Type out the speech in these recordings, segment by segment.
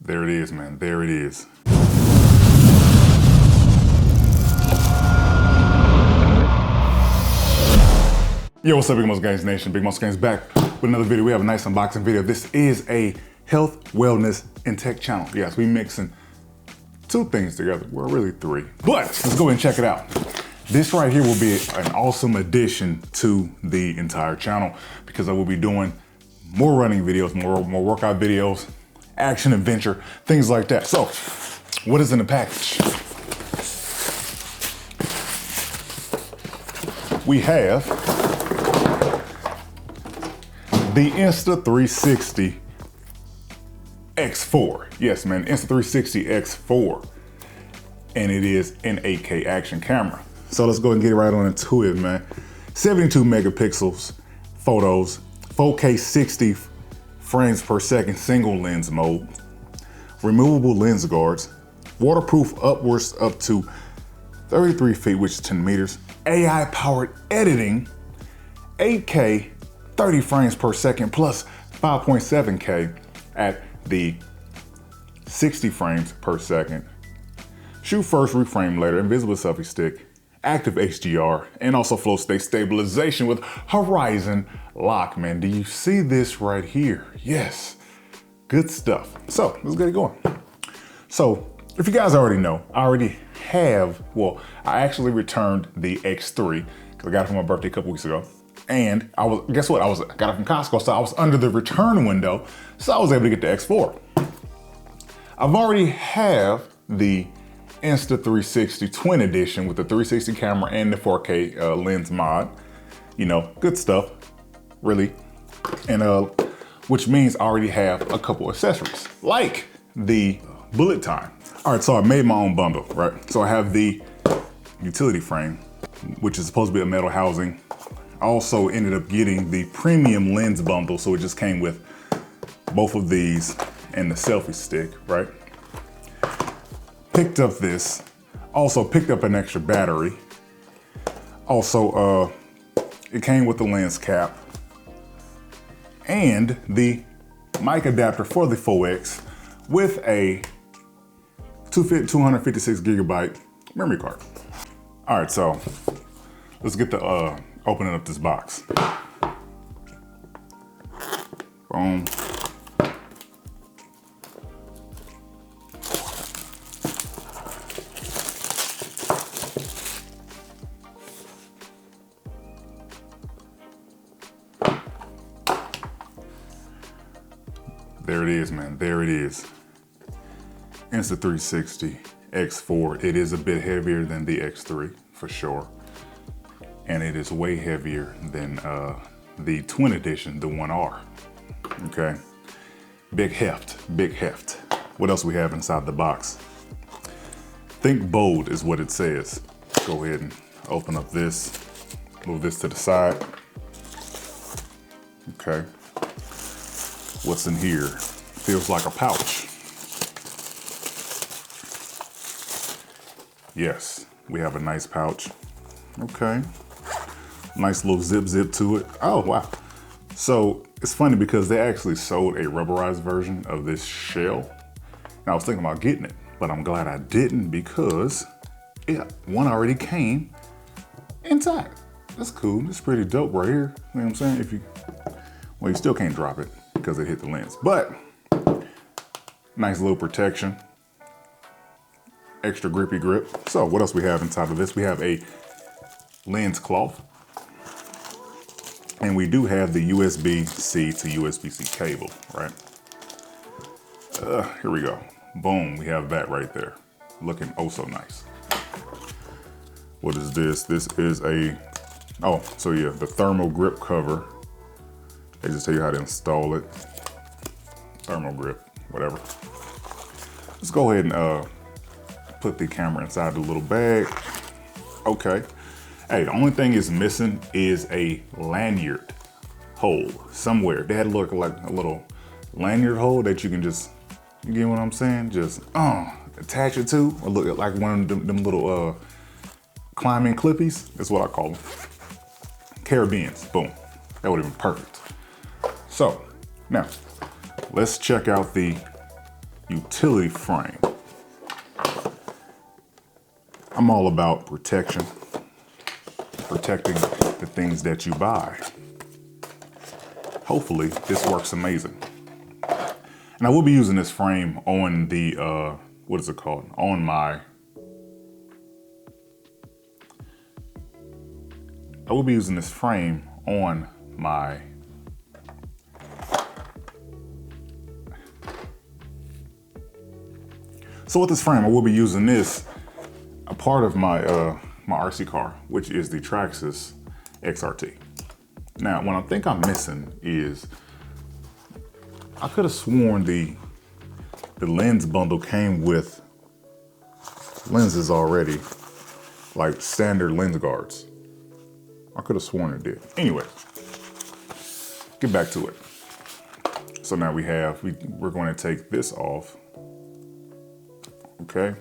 There it is, man. There it is. Yo, what's up, BigMuscleGains Nation? BigMuscleGains back with another video. We have a nice unboxing video. This is a health, wellness, and tech channel. Yes, we mixing two things together. Well, really three. But let's go ahead and check it out. This right here will be an awesome addition to the entire channel because I will be doing more running videos, more workout videos, action, adventure, things like that. So, what is in the package? We have the Insta360 X4. Yes, man, Insta360 X4. And it is an 8K action camera. So let's go and get right on into it, man. 72 megapixels photos, 4K 60 frames per second single lens mode, removable lens guards, waterproof upwards up to 33 feet, which is 10 meters, AI powered editing, 8K 30 frames per second plus 5.7K at the 60 frames per second. Shoot first, reframe later, invisible selfie stick, active HDR, and also flow state stabilization with horizon lock, man. Do you see this right here? Yes, good stuff. So let's get it going. So if you guys already know, I already have, well, I actually returned the X3 because I got it for my birthday a couple weeks ago. And guess what? I got it from Costco, so I was under the return window, so I was able to get the X4. I've already have the Insta360 Twin Edition with the 360 camera and the 4K lens mod. You know, good stuff, really. And which means I already have a couple accessories, like the bullet time. All right, so I made my own bundle, right? So I have the utility frame, which is supposed to be a metal housing. I also ended up getting the premium lens bundle, so it just came with both of these and the selfie stick, right? Picked up this, also picked up an extra battery. Also, it came with the lens cap and the mic adapter for the 4X with a 256 gigabyte memory card. All right, so let's get the opening up this box. Boom. There it is, man. There it is. Insta360 X4. It is a bit heavier than the X3 for sure. And it is way heavier than the Twin Edition, the 1R. Okay. Big heft, big heft. What else we have inside the box? Think bold is what it says. Go ahead and open up this. Move this to the side. Okay. What's in here? Feels like a pouch. Yes, we have a nice pouch. Okay. Nice little zip to it. Oh, wow. So it's funny because they actually sold a rubberized version of this shell. And I was thinking about getting it, but I'm glad I didn't because one already came inside. That's cool. It's pretty dope right here. You know what I'm saying? Well, you still can't drop it because it hit the lens, but nice little protection. Extra grippy grip. So what else we have inside of this? We have a lens cloth. And we do have the USB-C to USB-C cable, right? Here we go. Boom, we have that right there. Looking oh so nice. What is this? This is the thermal grip cover. They just tell you how to install it. Thermal grip, whatever. Let's go ahead and put the camera inside the little bag. Okay. Hey, the only thing is missing is a lanyard hole somewhere. They had to look like a little lanyard hole that you can just, you get what I'm saying? Just attach it to, or look like one of them little climbing clippies. That's what I call them. Caribbeans, boom. That would have been perfect. So now let's check out the utility frame. I'm all about protection, protecting the things that you buy. Hopefully this works amazing. And I will be using this frame on the, what is it called? On my, I will be using this frame on my So with this frame, I will be using this, a part of my my RC car, which is the Traxxas XRT. Now, what I think I'm missing is, I could have sworn the lens bundle came with lenses already, like standard lens guards. I could have sworn it did. Anyway, get back to it. So now we're going to take this off. Okay,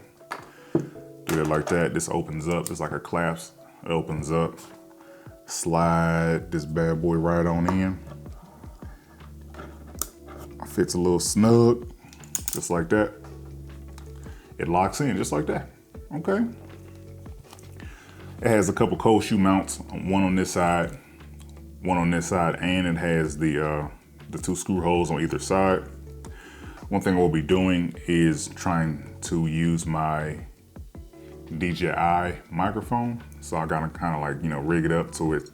do it like that. This opens up, it's like a clasp. It opens up, slide this bad boy right on in. Fits a little snug, just like that. It locks in just like that, okay? It has a couple cold shoe mounts, one on this side, and it has the 2 screw holes on either side. One thing we'll be doing is trying to use my DJI microphone. So I gotta kind of like, rig it up so it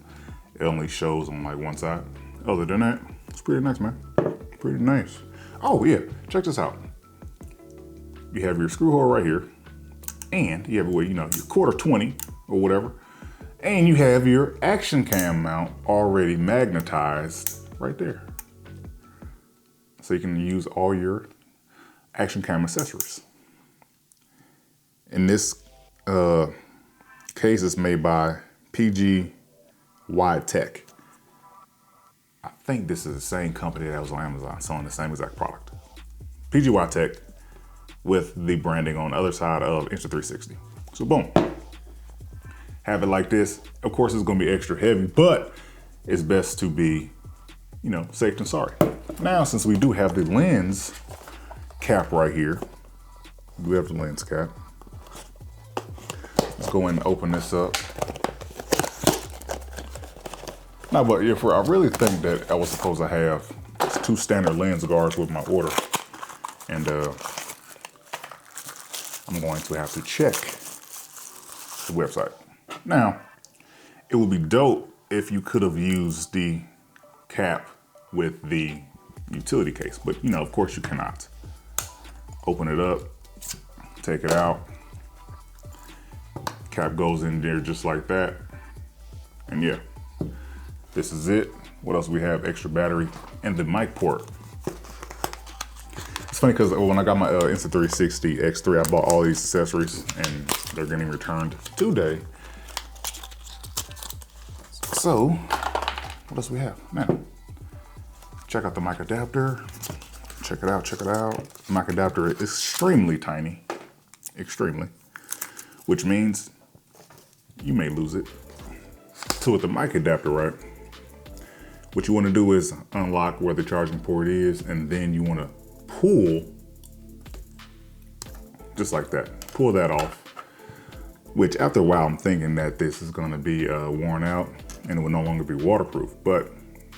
only shows on like one side. Other than that, it's pretty nice, man. Pretty nice. Oh yeah, check this out. You have your screw hole right here, and you have your quarter 20 or whatever, and you have your action cam mount already magnetized right there. So you can use all your action cam accessories. And this case is made by PG Wide Tech. I think this is the same company that was on Amazon selling the same exact product. PG Wide Tech with the branding on the other side of Insta360. So boom, have it like this. Of course, it's gonna be extra heavy, but it's best to be, safe than sorry. Now, since we do have the lens cap right here, we have the lens cap. Let's go in and open this up. Now, but I really think that I was supposed to have 2 standard lens guards with my order. And I'm going to have to check the website. Now, it would be dope if you could have used the cap with the utility case, but of course you cannot. Open it up, take it out. Cap goes in there just like that. And yeah, this is it. What else we have? Extra battery and the mic port. It's funny because when I got my Insta360 X4, I bought all these accessories and they're getting returned today. So, what else we have? Now, check out the mic adapter. Check it out, check it out. The mic adapter is extremely tiny, extremely, which means you may lose it. So with the mic adapter, right, what you want to do is unlock where the charging port is, and then you want to pull, just like that, pull that off, which after a while I'm thinking that this is going to be worn out and it will no longer be waterproof, but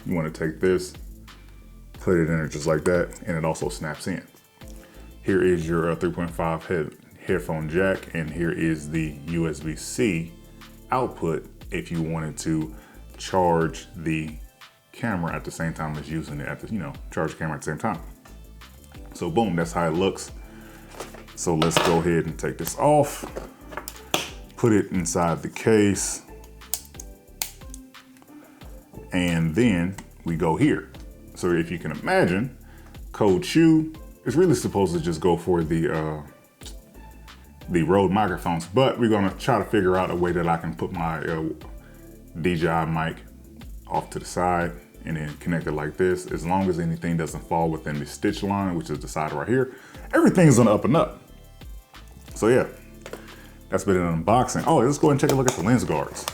you want to take this, put it in there just like that, and it also snaps in. Here is your 3.5 headphone jack, and here is the USB-C output if you wanted to charge the camera at the same time as using it at the, charge the camera at the same time. So boom, that's how it looks. So let's go ahead and take this off, put it inside the case, and then we go here. So if you can imagine, cold shoe is really supposed to just go for the Rode microphones, but we're gonna try to figure out a way that I can put my DJI mic off to the side and then connect it like this. As long as anything doesn't fall within the stitch line, which is the side right here, everything's on the up and up. So yeah, that's been an unboxing. Oh, let's go ahead and take a look at the lens guards.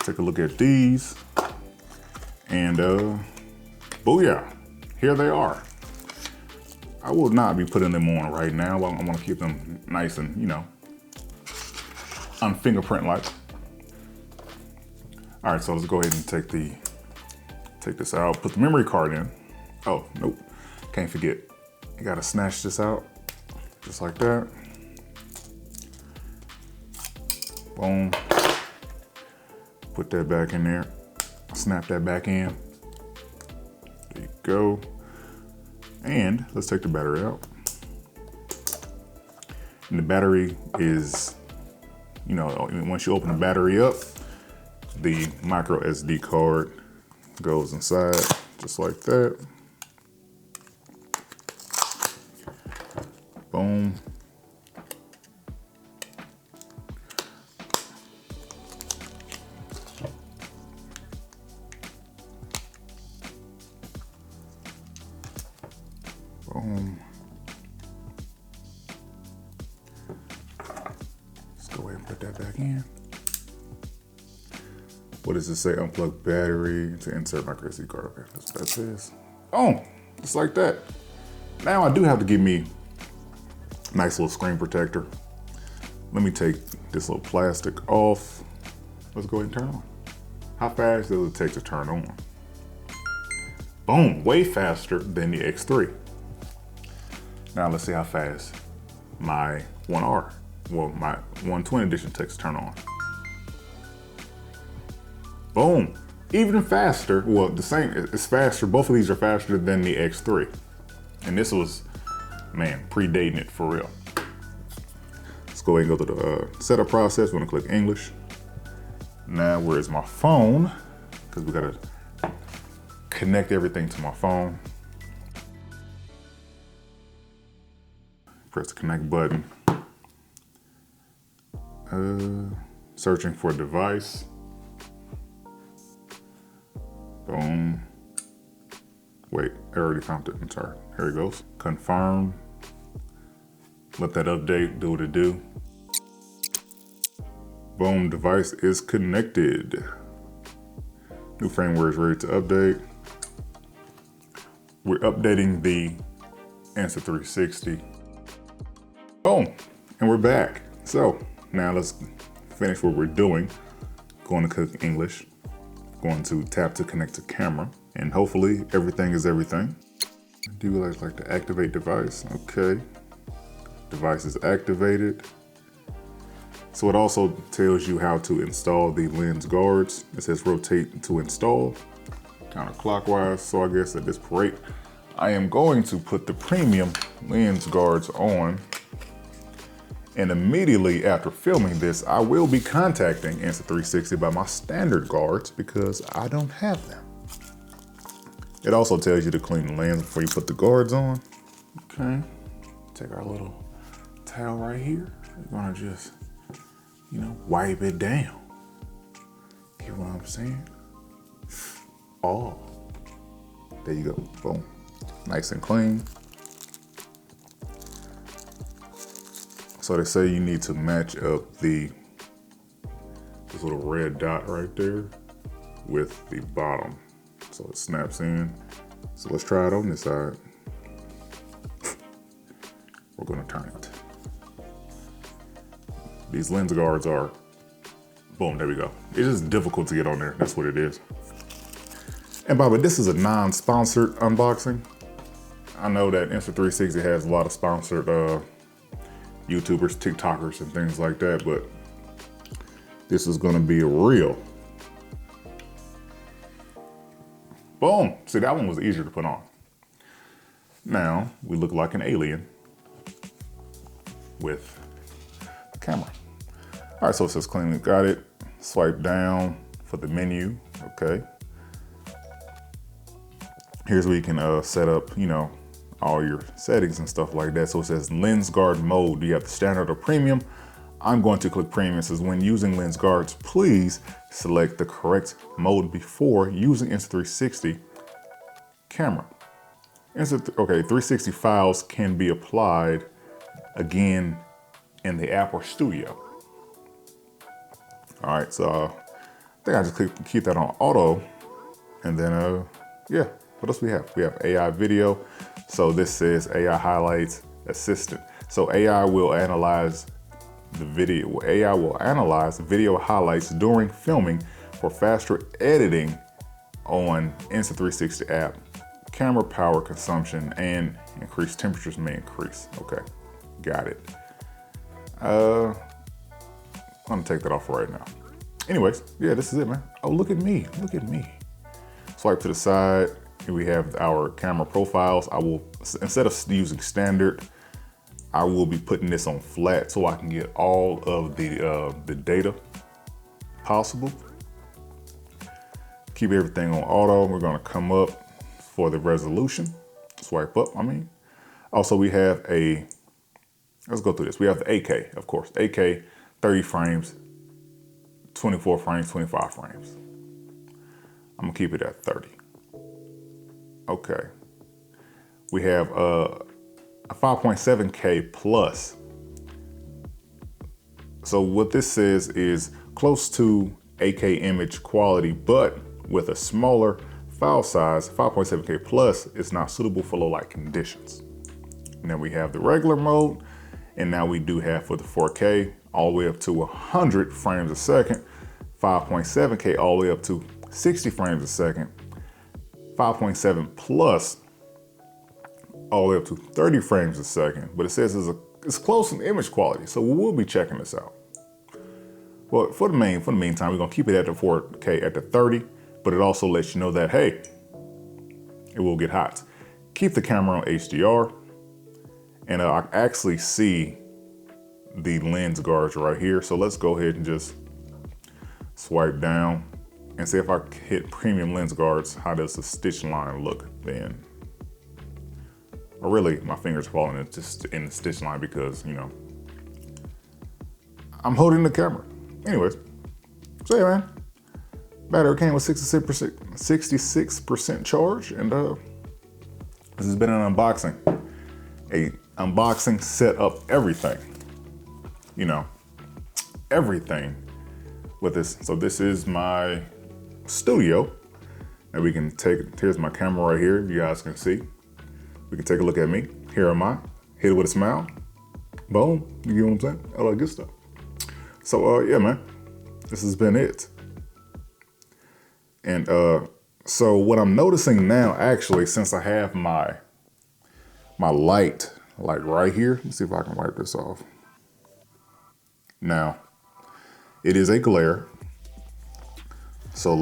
Take a look at these, and booyah. here they are. I will not be putting them on right now. I want to keep them nice and, you know, unfingerprint-like. All right, so let's go ahead and take this out, put the memory card in. Oh, nope, can't forget. You gotta snatch this out, just like that. Boom. Put that back in there. Snap that back in. There you go. And let's take the battery out. And the battery is, you know, once you open the battery up, the micro SD card goes inside just like that. Boom. Boom. Let's go ahead and put that back in. What does it say? Unplug battery to insert micro SD card. Okay, that's what that says. Oh, just like that. Now I do have to give me a nice little screen protector. Let me take this little plastic off. Let's go ahead and turn on. How fast does it take to turn on? Boom, way faster than the X3. Now let's see how fast my 1R, well, my 120 edition takes to turn on. Boom, even faster. Well, the same, it's faster. Both of these are faster than the X3. And this was, man, predating it for real. Let's go ahead and go to the setup process. We're gonna click English. Now, where's my phone? Because we gotta connect everything to my phone. Press the connect button. Searching for device. Boom. Wait, I already found it. I'm sorry. Here it goes. Confirm. Let that update do what it do. Boom, device is connected. New firmware is ready to update. We're updating the Insta360. Boom, and we're back. So now let's finish what we're doing. Going to click English. Going to tap to connect to camera, and hopefully everything is everything. Do you guys like to activate device? Okay. Device is activated. So it also tells you how to install the lens guards. It says rotate to install, counterclockwise. So I guess at this rate, I am going to put the premium lens guards on. And immediately after filming this, I will be contacting Insta360 about my standard guards because I don't have them. It also tells you to clean the lens before you put the guards on. Okay, take our little towel right here. We're gonna just, you know, wipe it down. You know what I'm saying? Oh, there you go, boom. Nice and clean. So they say you need to match up this little red dot right there with the bottom. So it snaps in. So let's try it on this side. We're gonna turn it. These lens guards are, boom, there we go. It's just difficult to get on there, that's what it is. And by the way, this is a non-sponsored unboxing. I know that Insta360 has a lot of sponsored YouTubers, TikTokers, and things like that, but this is gonna be real. Boom, see, that one was easier to put on. Now, we look like an alien with the camera. All right, so it says clean, got it. Swipe down for the menu, okay. Here's where you can set up, you know, all your settings and stuff like that. So it says lens guard mode. Do you have the standard or premium? I'm going to click premium. It says when using lens guards, please select the correct mode before using Insta360 camera. Okay, 360 files can be applied again in the app or studio. All right, so I think I just keep that on auto, and then yeah, what else we have? We have AI video. So this says AI highlights assistant. So AI will analyze the video. AI will analyze video highlights during filming for faster editing on Insta360 app. Camera power consumption and increased temperatures may increase. Okay, got it. I'm gonna take that off right now. Anyways, yeah, this is it, man. Oh, look at me, look at me. Swipe to the side, and we have our camera profiles. I will, instead of using standard, I will be putting this on flat so I can get all of the data possible. Keep everything on auto. We're gonna come up for the resolution. Swipe up, I mean. Also, we have let's go through this. We have the 8K, of course. 8K, 30 frames, 24 frames, 25 frames. I'm gonna keep it at 30. Okay. We have a 5.7K plus. So what this says is close to 8K image quality, but with a smaller file size. 5.7K plus is not suitable for low light conditions. And then we have the regular mode, and now we do have for the 4K all the way up to 100 frames a second, 5.7K all the way up to 60 frames a second, 5.7 plus all the way up to 30 frames a second, but it says it's close in image quality, so we will be checking this out. Well, for the meantime, we're gonna keep it at the 4K at the 30, but it also lets you know that, hey, it will get hot. Keep the camera on HDR, and I actually see the lens guards right here, so let's go ahead and just swipe down and see if I hit premium lens guards, how does the stitch line look then? Or really, my fingers falling just in the stitch line because, you know, I'm holding the camera. Anyways, so yeah, man, battery came with 66% charge, and this has been an unboxing. Unboxing, set up everything, you know, everything with this. So this is my studio, and we can here's my camera right here, you guys can see. We can take a look at me. Here am I, hit it with a smile. Boom, you get what I'm saying? All that good stuff. So yeah, man, this has been it. And so what I'm noticing now, actually, since I have my light like right here, let's see if I can wipe this off. Now, it is a glare. So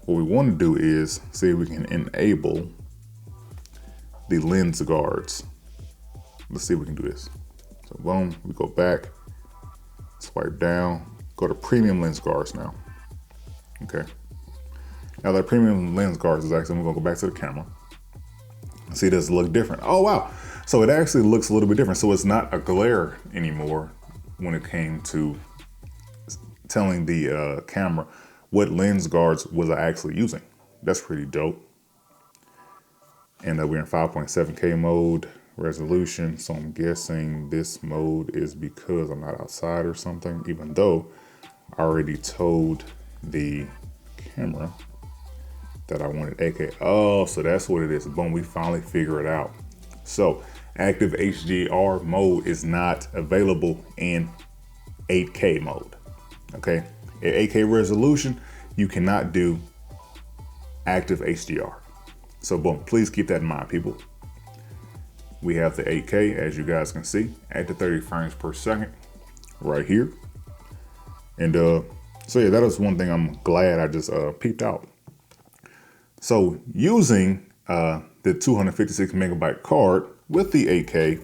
what we want to do is see if we can enable the lens guards. Let's see if we can do this. So boom, we go back, swipe down, go to premium lens guards now. Okay. Now that premium lens guards is actually, we're gonna go back to the camera. See, does it look different? Oh, wow. So it actually looks a little bit different. So it's not a glare anymore when it came to telling the camera what lens guards was I actually using. That's pretty dope. And we're in 5.7K mode resolution. So I'm guessing this mode is because I'm not outside or something, even though I already told the camera that I wanted 8K. Oh, so that's what it is. Boom, we finally figure it out. So active HDR mode is not available in 8K mode. Okay, at 8K resolution, you cannot do active HDR. So boom, please keep that in mind, people. We have the 8K, as you guys can see, at the 30 frames per second right here. And so yeah, that is one thing I'm glad I just peeped out. So using the 256 megabyte card with the 8K,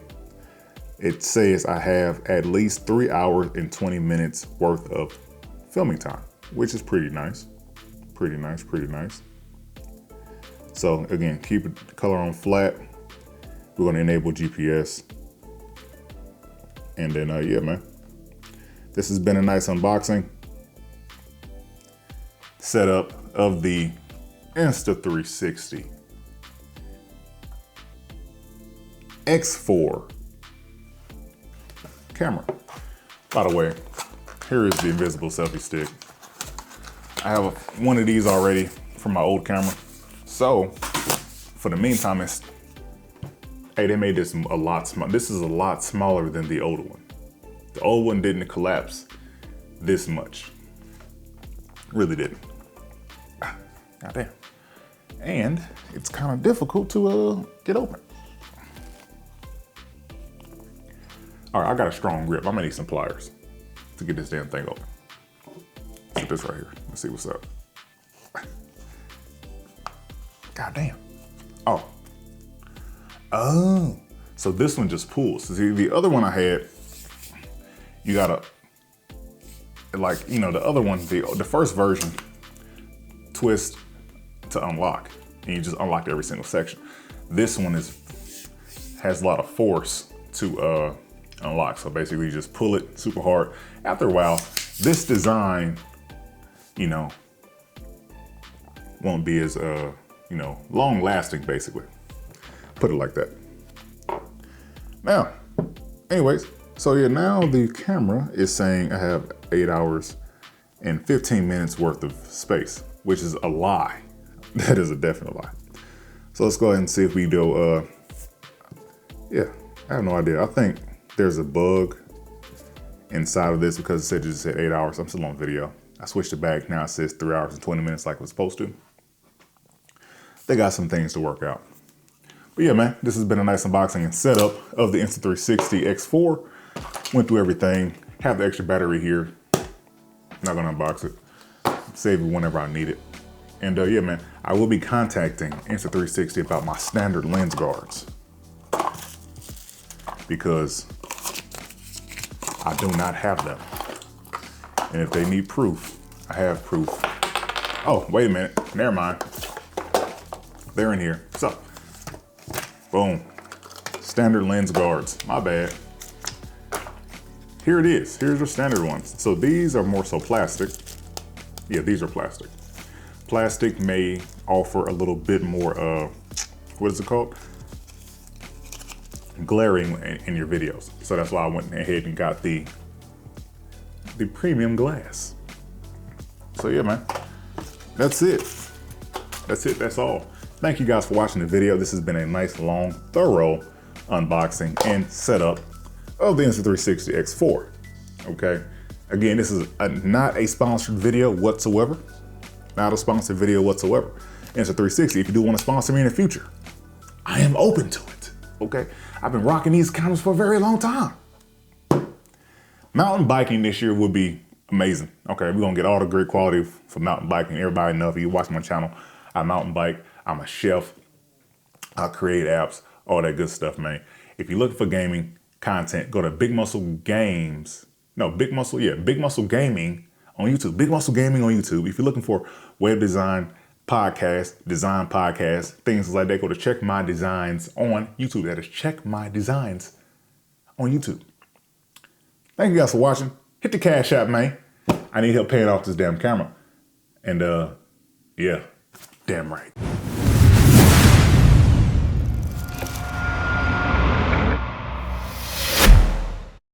it says I have at least 3 hours and 20 minutes worth of filming time, which is pretty nice. Pretty nice, pretty nice. So again, keep the color on flat. We're gonna enable GPS. And then yeah, man, this has been a nice unboxing setup of the Insta360 X4 camera. By the way, here is the invisible selfie stick. I have one of these already from my old camera. So for the meantime, hey, they made this a lot smaller. This is a lot smaller than the older one. The old one didn't collapse this much. Really didn't. God damn. And it's kind of difficult to get open. All right, I got a strong grip. I'm gonna need some pliers to get this damn thing open. Put this right here. Let's see what's up. God damn. Oh, so this one just pulls. See, the other one I had, you gotta, like, you know, the other one, the first version, twist to unlock, and you just unlock every single section. This one has a lot of force to unlock. So basically you just pull it super hard. After a while, this design, you know, won't be as, you know, long lasting basically. Put it like that. Now, anyways, so yeah, now the camera is saying I have 8 hours and 15 minutes worth of space, which is a lie. That is a definite lie. So let's go ahead and see if we do, yeah, I have no idea. I think there's a bug inside of this because it said you just said 8 hours. I'm still on video. I switched it back. Now it says 3 hours and 20 minutes like it was supposed to. They got some things to work out. But yeah, man, this has been a nice unboxing and setup of the Insta360 X4. Went through everything. Have the extra battery here. Not gonna unbox it. Save it whenever I need it. And yeah, man, I will be contacting Insta360 about my standard lens guards because I do not have them. And if they need proof, I have proof. Oh, wait a minute, never mind. They're in here. So, boom, standard lens guards, my bad. Here it is, here's your standard ones. So these are more so plastic. Yeah, these are plastic. Plastic may offer a little bit more, what is it called? Glaring in your videos. So that's why I went ahead and got the premium glass. So yeah, man, that's it. That's it, that's all. Thank you guys for watching the video. This has been a nice, long, thorough unboxing and setup of the Insta360 X4, okay? Again, this is not a sponsored video whatsoever. Not a sponsored video whatsoever. Insta360, if you do want to sponsor me in the future, I am open to it, okay? I've been rocking these cameras for a very long time. Mountain biking this year would be amazing. Okay, we're gonna get all the great quality for mountain biking. Everybody knows, if you watch my channel, I mountain bike, I'm a chef, I create apps, all that good stuff, man. If you're looking for gaming content, go to BigMuscleGains. No, Big Muscle Gaming on YouTube. Big Muscle Gaming on YouTube. If you're looking for web design podcasts, things like that, go to Check My Designs on YouTube. That is Check My Designs on YouTube. Thank you guys for watching. Hit the cash app, man. I need help paying off this damn camera. And yeah, damn right.